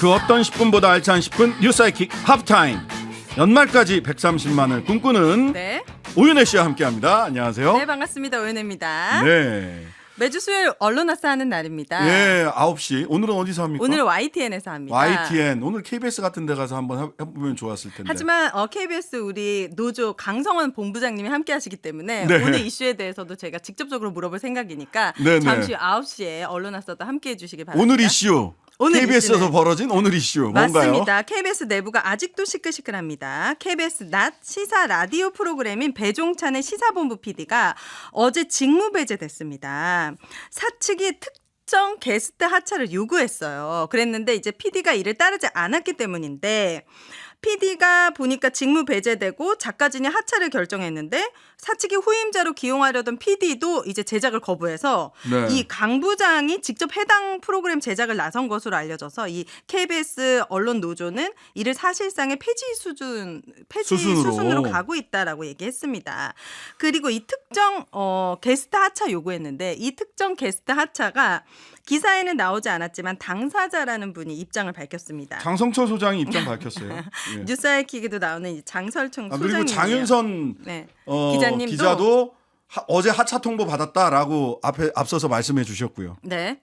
그 어떤 10분보다 알찬 10분 뉴사이킥 하프타임. 연말까지 130만을 꿈꾸는 네. 오윤혜 씨와 함께합니다. 안녕하세요. 네, 반갑습니다. 오연혜입니다. 네. 매주 수요일 언론아싸 하는 날입니다. 예, 9시. 오늘은 어디서 합니까? 오늘은 YTN에서 합니다. YTN. 오늘 KBS 같은 데 가서 한번 해보면 좋았을 텐데. 하지만 KBS 우리 노조 강성원 본부장님이 함께 하시기 때문에 네. 오늘 이슈에 대해서도 제가 직접적으로 물어볼 생각이니까 네, 잠시 네. 후 9시에 언론아싸도 함께 해주시기 바랍니다. 오늘 이슈. 오늘 KBS에서 이슈는 벌어진 오늘 이슈 뭔가요? 맞습니다. KBS 내부가 아직도 시끌시끌합니다. KBS 낮 시사 라디오 프로그램인 배종찬의 시사본부 PD가 어제 직무배제됐습니다. 사측이 특정 게스트 하차를 요구했어요. 그랬는데 이제 PD가 이를 따르지 않았기 때문인데 PD가 보니까 직무 배제되고 작가진이 하차를 결정했는데 사측이 후임자로 기용하려던 PD도 이제 제작을 거부해서 네. 이 강 부장이 직접 해당 프로그램 제작을 나선 것으로 알려져서 이 KBS 언론 노조는 이를 사실상의 폐지 수순으로 가고 있다라고 얘기했습니다. 그리고 이 특정 게스트 하차 요구했는데 이 특정 게스트 하차가 기사에는 나오지 않았지만 당사자라는 분이 입장을 밝혔습니다. 장성철 소장이 입장 밝혔어요. 예. 뉴스아이킥에도 나오는 이 장설청 그리고 소장님. 장윤선 네. 기자도 어제 하차 통보 받았다라고 앞서서 말씀해 주셨고요. 네.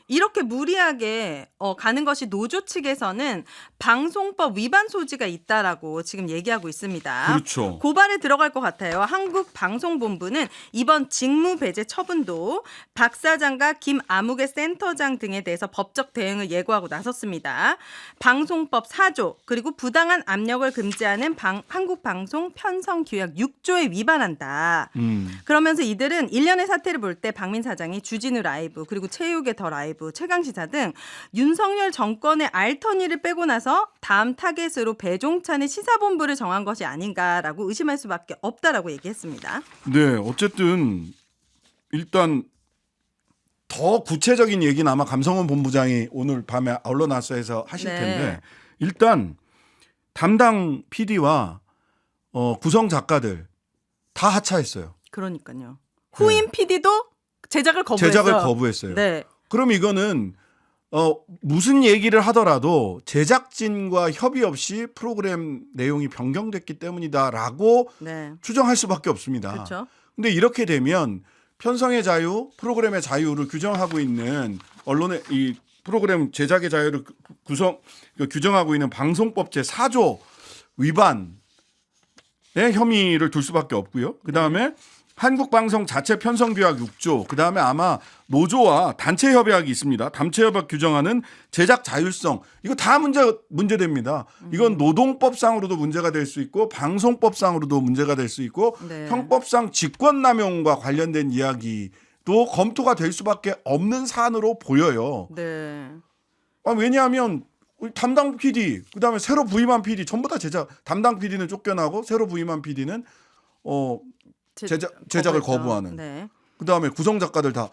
이렇게 무리하게 가는 것이 노조 측에서는 방송법 위반 소지가 있다라고 지금 얘기하고 있습니다. 그렇죠. 고발에 들어갈 것 같아요. 한국방송본부는 이번 직무 배제 처분도 박 사장과 김아무개 센터장 등에 대해서 법적 대응을 예고하고 나섰습니다. 방송법 4조 그리고 부당한 압력을 금지하는 한국방송 편성규약 6조에 위반한다. 그러면서 이들은 1년의 사태를 볼 때 박민 사장이 주진우 라이브 그리고 체육의 더 라이브 최강시사 등 윤석열 정권의 알터니를 빼고 나서 다음 타겟으로 배종찬의 시사본부를 정한 것이 아닌가라고 의심할 수밖에 없다라고 얘기했습니다. 네, 어쨌든 일단 더 구체적인 얘기는 아마 감성원 본부장이 오늘 밤에 언론아싸에서 하실 네. 텐데 일단 담당 PD와 구성 작가들 다 하차했어요. 그러니까요. 후임 PD도 제작을 거부했어요. 제작을 거부했어요. 네. 그럼 이거는 무슨 얘기를 하더라도 제작진과 협의 없이 프로그램 내용이 변경됐기 때문이다라고 네. 추정할 수밖에 없습니다. 그렇죠. 근데 이렇게 되면 편성의 자유, 프로그램의 자유를 규정하고 있는 언론의 이 프로그램 제작의 자유를 규정하고 있는 방송법 제4조 위반의 혐의를 둘 수밖에 없고요. 그다음에 한국방송 자체 편성규약 6조, 그다음에 아마 노조와 단체 협약이 있습니다. 단체 협약 규정하는 제작 자율성, 이거 다 문제됩니다. 이건 노동법상으로도 문제가 될 수 있고 방송법상으로도 문제가 될 수 있고 네. 형법상 직권남용과 관련된 이야기도 검토가 될 수밖에 없는 사안으로 보여요. 네. 왜냐하면 우리 담당 PD, 그다음에 새로 부임한 PD 전부 다 담당 PD는 쫓겨나고 새로 부임한 PD는 제작을 거부하는. 네. 그다음에 구성 작가들 다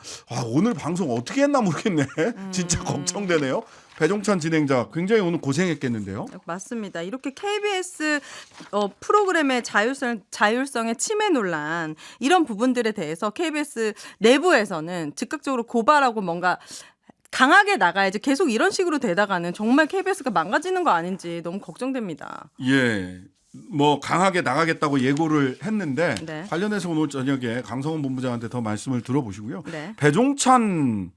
오늘 방송 어떻게 했나 모르겠네. 진짜 걱정되네요. 배종찬 진행자 굉장히 오늘 고생했겠는데요. 맞습니다. 이렇게 KBS 프로그램의 자율성의 침해 논란 이런 부분들에 대해서 KBS 내부에서는 즉각적으로 고발하고 뭔가 강하게 나가야지 계속 이런 식으로 되다가는 정말 KBS가 망가지는 거 아닌지 너무 걱정됩니다. 예. 뭐 강하게 나가겠다고 예고를 했는데 네. 관련해서 오늘 저녁에 강성원 본부장한테 더 말씀을 들어보시고요. 네. 배종찬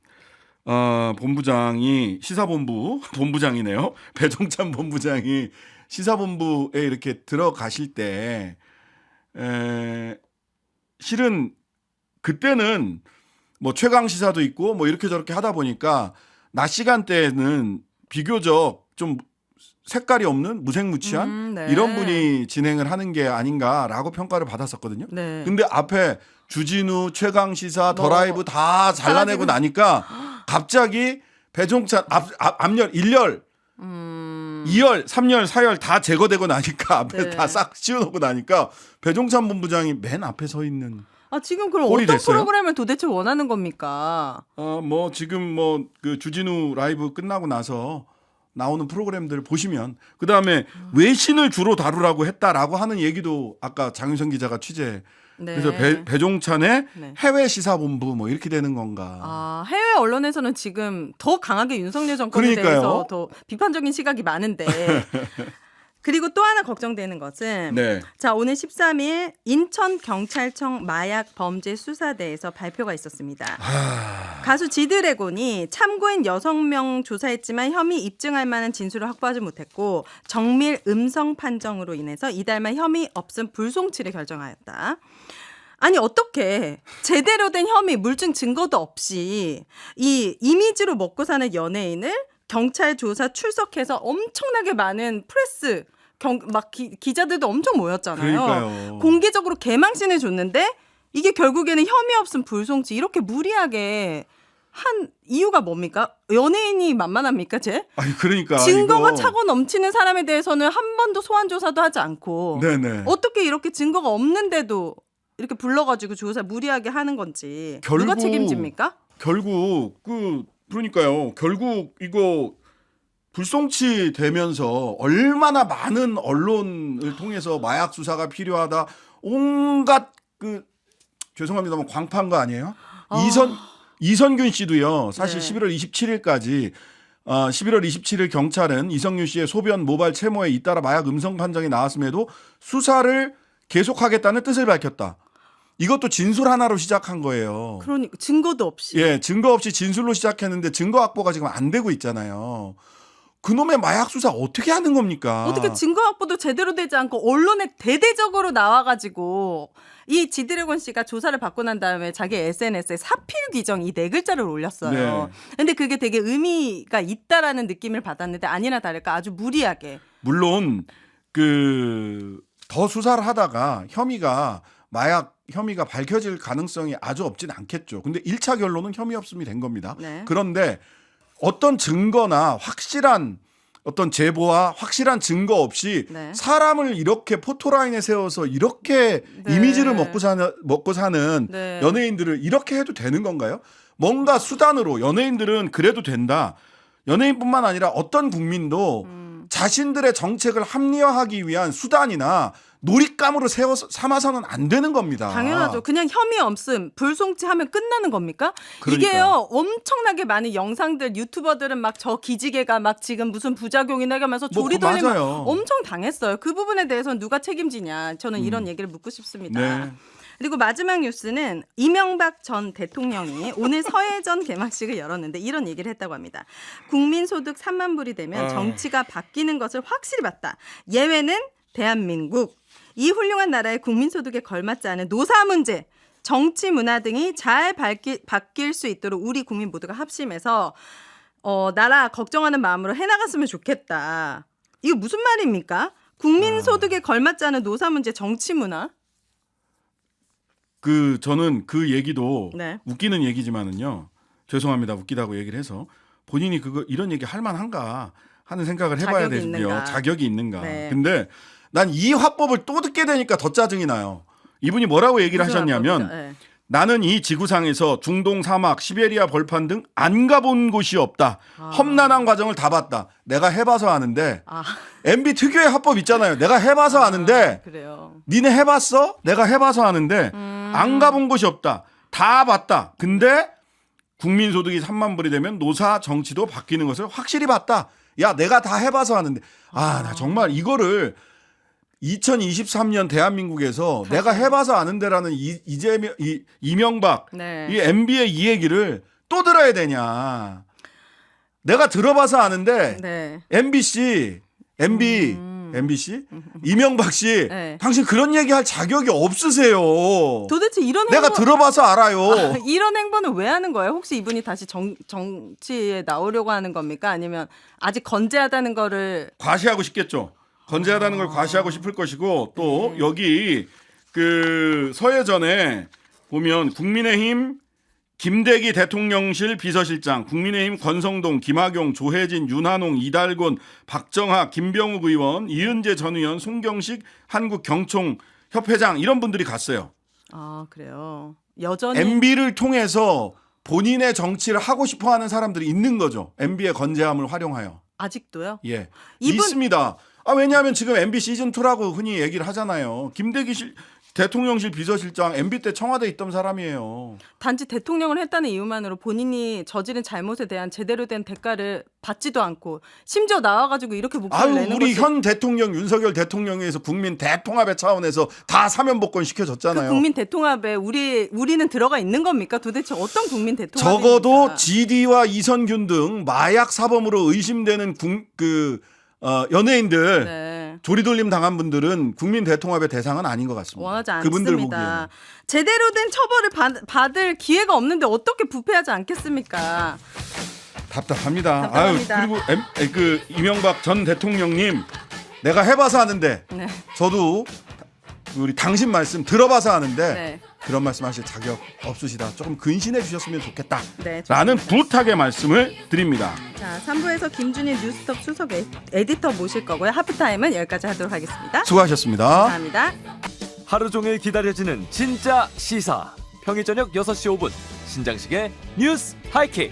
본부장이 시사본부 본부장이네요. 배종찬 본부장이 시사본부에 이렇게 들어가실 때 실은 그때는 뭐 최강 시사도 있고 뭐 이렇게 저렇게 하다 보니까 낮 시간대에는 비교적 좀 색깔이 없는 무색무취한 네. 이런 분이 진행을 하는 게 아닌가라고 평가를 받았었거든요. 네. 근데 앞에 주진우, 최강시사, 더라이브 다 잘라내고 나니까 갑자기 배종찬 앞열, 1열, 2열, 3열, 4열 다 제거되고 나니까 앞에 네. 다 싹 씌워놓고 나니까 배종찬 본부장이 맨 앞에 서 있는. 지금 그럼 꼴이 어떤 됐어요? 프로그램을 도대체 원하는 겁니까? 뭐 지금 뭐 그 주진우 라이브 끝나고 나서 나오는 프로그램들 보시면 그다음에 외신을 주로 다루라고 했다라고 하는 얘기도 아까 장윤선 기자가 취재 네. 그래서 배종찬의 네. 해외 시사본부 뭐 이렇게 되는 건가? 아, 해외 언론에서는 지금 더 강하게 윤석열 정권에 그러니까요. 대해서 더 비판적인 시각이 많은데 그리고 또 하나 걱정되는 것은 네. 자, 오늘 13일 인천경찰청 마약범죄수사대에서 발표가 있었습니다. 가수 지드래곤이 참고인 6명 조사했지만 혐의 입증할 만한 진술을 확보하지 못했고 정밀 음성 판정으로 인해서 이달 말 혐의 없음 불송치를 결정하였다. 아니 어떻게 제대로 된 혐의 물증 증거도 없이 이 이미지로 먹고 사는 연예인을 경찰 조사 출석해서 엄청나게 많은 프레스 기자들도 엄청 모였잖아요. 그러니까요. 공개적으로 개망신을 줬는데 이게 결국에는 혐의 없음 불송치 이렇게 무리하게 한 이유가 뭡니까? 연예인이 만만합니까, 쟤? 아니 그러니까 증거가 이거... 차고 넘치는 사람에 대해서는 한 번도 소환 조사도 하지 않고 네네. 어떻게 이렇게 증거가 없는데도 이렇게 불러가지고 조사 무리하게 하는 건지 누가 책임집니까? 결국 그러니까요. 결국 이거 불송치 되면서 얼마나 많은 언론을 통해서 마약 수사가 필요하다. 온갖 죄송합니다만 광파한 거 아니에요? 이선균 씨도요. 사실 네. 11월 27일까지 11월 27일 경찰은 이성균 씨의 소변 모발 채모에 잇따라 마약 음성 판정이 나왔음에도 수사를 계속하겠다는 뜻을 밝혔다. 이것도 진술 하나로 시작한 거예요. 그러니까 증거도 없이. 예, 증거 없이 진술로 시작했는데 증거 확보가 지금 안 되고 있잖아요. 그놈의 마약 수사 어떻게 하는 겁니까? 어떻게 증거 확보도 제대로 되지 않고 언론에 대대적으로 나와가지고 이 지드래곤 씨가 조사를 받고 난 다음에 자기 SNS에 사필 규정 이 4글자를 올렸어요. 네. 근데 그게 되게 의미가 있다라는 느낌을 받았는데 아니나 다를까 아주 무리하게. 물론 더 수사를 하다가 마약 혐의가 밝혀질 가능성이 아주 없진 않겠죠. 근데 1차 결론은 혐의 없음이 된 겁니다. 네. 그런데 어떤 증거나 확실한 어떤 제보와 확실한 증거 없이 네. 사람을 이렇게 포토라인에 세워서 이렇게 네. 이미지를 먹고 사는 네. 연예인들을 이렇게 해도 되는 건가요? 뭔가 수단으로 연예인들은 그래도 된다. 연예인뿐만 아니라 어떤 국민도 자신들의 정책을 합리화하기 위한 수단이나 놀잇감으로 삼아서는 안 되는 겁니다. 당연하죠. 그냥 혐의 없음, 불송치하면 끝나는 겁니까? 그러니까요. 이게요. 엄청나게 많은 영상들 유튜버들은 막 저 기지개가 막 지금 무슨 부작용이 나가면서 뭐 조리 돌리면 맞아요. 엄청 당했어요. 그 부분에 대해서는 누가 책임지냐. 저는 이런 얘기를 묻고 싶습니다. 네. 그리고 마지막 뉴스는 이명박 전 대통령이 오늘 서해전 개막식을 열었는데 이런 얘기를 했다고 합니다. 국민소득 3만 불이 되면 정치가 바뀌는 것을 확실히 봤다. 예외는 대한민국. 이 훌륭한 나라의 국민소득에 걸맞지 않은 노사 문제, 정치 문화 등이 잘 바뀔 수 있도록 우리 국민 모두가 합심해서 나라 걱정하는 마음으로 해나갔으면 좋겠다. 이거 무슨 말입니까? 국민소득에 걸맞지 않은 노사 문제, 정치 문화? 저는 그 얘기도 네. 웃기는 얘기지만은요. 죄송합니다. 웃기다고 얘기를 해서 본인이 이런 얘기 할 만한가 하는 생각을 해봐야 자격이 되고요. 있는가. 자격이 있는가. 네. 근데 난 이 화법을 또 듣게 되니까 더 짜증이 나요. 이분이 뭐라고 얘기를 무슨 하셨냐면 합법이죠? 네. 나는 이 지구상에서 중동 사막, 시베리아 벌판 등 안 가본 곳이 없다. 험난한 과정을 다 봤다. 내가 해봐서 아는데 MB 특유의 화법 있잖아요. 내가 해봐서 아는데 그래요. 니네 해봤어? 내가 해봐서 아는데 안 가본 곳이 없다. 다 봤다. 근데 국민소득이 3만 불이 되면 노사 정치도 바뀌는 것을 확실히 봤다. 야 내가 다 해봐서 아는데 나 정말 이거를 2023년 대한민국에서 내가 해봐서 아는데라는 이명박 네. 이 MB의 이 얘기를 또 들어야 되냐. 내가 들어봐서 아는데 네. MBC 이명박 씨 네. 당신 그런 얘기할 자격이 없으세요. 도대체 이런 내가 들어봐서 알아요. 이런 행보는 왜 하는 거예요? 혹시 이분이 다시 정치에 나오려고 하는 겁니까? 아니면 아직 건재하다는 거를 과시하고 싶겠죠. 건재하다는 걸 과시하고 싶을 것이고 또 네. 여기 서해전에 보면 국민의힘 김대기 대통령실 비서실장, 국민의힘 권성동, 김학용, 조혜진, 윤한홍, 이달곤, 박정하, 김병욱 의원, 이은재 전 의원, 송경식 한국경총 협회장 이런 분들이 갔어요. 그래요. 여전히 MB를 통해서 본인의 정치를 하고 싶어하는 사람들이 있는 거죠. MB의 건재함을 활용하여. 아직도요? 예, 이분- 있습니다. 왜냐하면 지금 MB 시즌 2라고 흔히 얘기를 하잖아요. 대통령실 비서실장 MB 때 청와대에 있던 사람이에요. 단지 대통령을 했다는 이유만으로 본인이 저지른 잘못에 대한 제대로 된 대가를 받지도 않고 심지어 나와가지고 이렇게 목소리를 아유, 내는 우리 것이 현 대통령 윤석열 대통령에 의해서 국민 대통합의 차원에서 다 사면복권 시켜줬잖아요. 그 국민 대통합에 우리는 들어가 있는 겁니까? 도대체 어떤 국민 대통합입니까? 적어도 GD와 이선균 등 마약 사범으로 의심되는 연예인들 네. 조리돌림 당한 분들은 국민 대통합의 대상은 아닌 것 같습니다. 원하지 그분들 않습니다. 보기에는. 제대로 된 처벌을 받을 기회가 없는데 어떻게 부패하지 않겠습니까? 답답합니다. 답답합니다. 아유, 그리고 이명박 전 대통령님 내가 해봐서 하는데 네. 저도 우리 당신 말씀 들어봐서 하는데 네. 그런 말씀하실 자격 없으시다. 조금 근신해 주셨으면 좋겠다. 네, 라는 부탁의 말씀을 드립니다. 자, 3부에서 김준일 뉴스톱 수석 에디터 모실 거고요. 하프타임은 여기까지 하도록 하겠습니다. 수고하셨습니다. 감사합니다. 하루 종일 기다려지는 진짜 시사. 평일 저녁 6시 5분 신장식의 뉴스 하이킥.